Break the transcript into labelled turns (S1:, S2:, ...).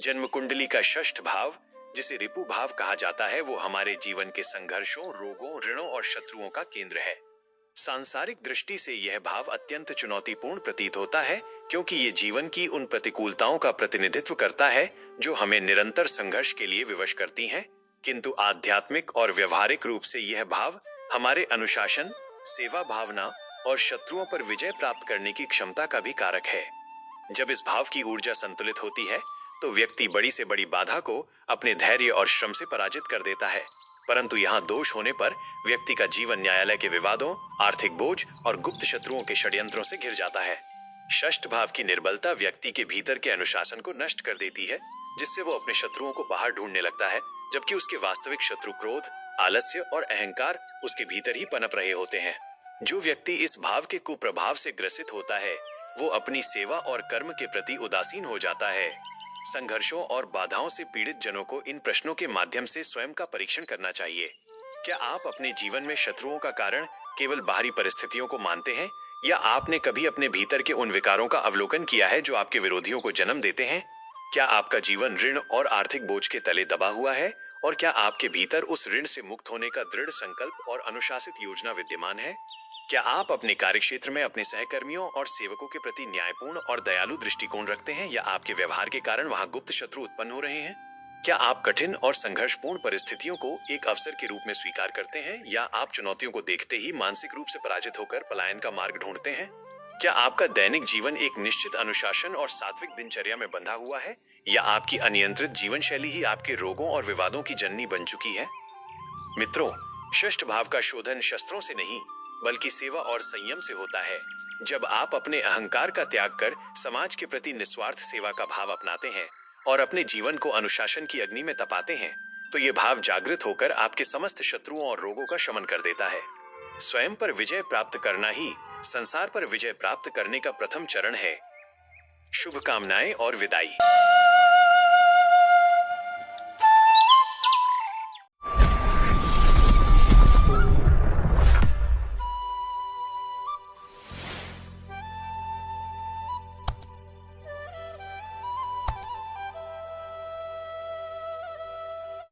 S1: जन्म कुंडली का षष्ठ भाव, जिसे रिपु भाव कहा जाता है, वो हमारे जीवन के संघर्षों, रोगों, ऋणों और शत्रुओं का केंद्र है। सांसारिक दृष्टि से यह भाव अत्यंत चुनौतीपूर्ण प्रतीत होता है, क्योंकि ये जीवन की उन प्रतिकूलताओं का प्रतिनिधित्व करता है जो हमें निरंतर संघर्ष के लिए विवश करती हैं। किंतु आध्यात्मिक और व्यवहारिक रूप से यह भाव हमारे अनुशासन, सेवा भावना और शत्रुओं पर विजय प्राप्त करने की क्षमता का भी कारक है। जब इस भाव की ऊर्जा संतुलित होती है तो व्यक्ति बड़ी से बड़ी बाधा को अपने धैर्य और श्रम से पराजित कर देता है। परंतु यहाँ दोष होने पर व्यक्ति का जीवन न्यायालय के विवादों, आर्थिक बोझ और गुप्त शत्रुओं के षड्यंत्रों से घिर जाता है। षष्ठ भाव की निर्बलता व्यक्ति के भीतर के अनुशासन को नष्ट कर देती है, जिससे वो अपने शत्रुओं को बाहर ढूंढने लगता है, जबकि उसके वास्तविक शत्रु क्रोध, आलस्य और अहंकार उसके भीतर ही पनप रहे होते हैं। जो व्यक्ति इस भाव के कुप्रभाव से ग्रसित होता है, वो अपनी सेवा और कर्म के प्रति उदासीन हो जाता है। संघर्षों और बाधाओं से पीड़ित जनों को इन प्रश्नों के माध्यम से स्वयं का परीक्षण करना चाहिए। क्या आप अपने जीवन में शत्रुओं का कारण केवल बाहरी परिस्थितियों को मानते हैं, या आपने कभी अपने भीतर के उन विकारों का अवलोकन किया है जो आपके विरोधियों को जन्म देते हैं? क्या आपका जीवन ऋण और आर्थिक बोझ के तले दबा हुआ है, और क्या आपके भीतर उस ऋण से मुक्त होने का दृढ़ संकल्प और अनुशासित योजना विद्यमान है? क्या आप अपने कार्यक्षेत्र में अपने सहकर्मियों और सेवकों के प्रति न्यायपूर्ण और दयालु दृष्टिकोण रखते हैं, या आपके व्यवहार के कारण वहां गुप्त शत्रु उत्पन्न हो रहे हैं? क्या आप कठिन और संघर्षपूर्ण परिस्थितियों को एक अवसर के रूप में स्वीकार करते हैं, या आप चुनौतियों को देखते ही मानसिक रूप से पराजित होकर पलायन का मार्ग ढूंढते हैं? क्या आपका दैनिक जीवन एक निश्चित अनुशासन और सात्विक दिनचर्या में बंधा हुआ है, या आपकी अनियंत्रित जीवन शैली ही आपके रोगों और विवादों की जननी बन चुकी है? मित्रों, षष्ठ भाव का शोधन शस्त्रों से नहीं, बल्कि सेवा और संयम से होता है। जब आप अपने अहंकार का त्याग कर समाज के प्रति निस्वार्थ सेवा का भाव अपनाते हैं और अपने जीवन को अनुशासन की अग्नि में तपाते हैं, तो ये भाव जागृत होकर आपके समस्त शत्रुओं और रोगों का शमन कर देता है। स्वयं पर विजय प्राप्त करना ही संसार पर विजय प्राप्त करने का प्रथम चरण है। शुभकामनाएं और विदाई।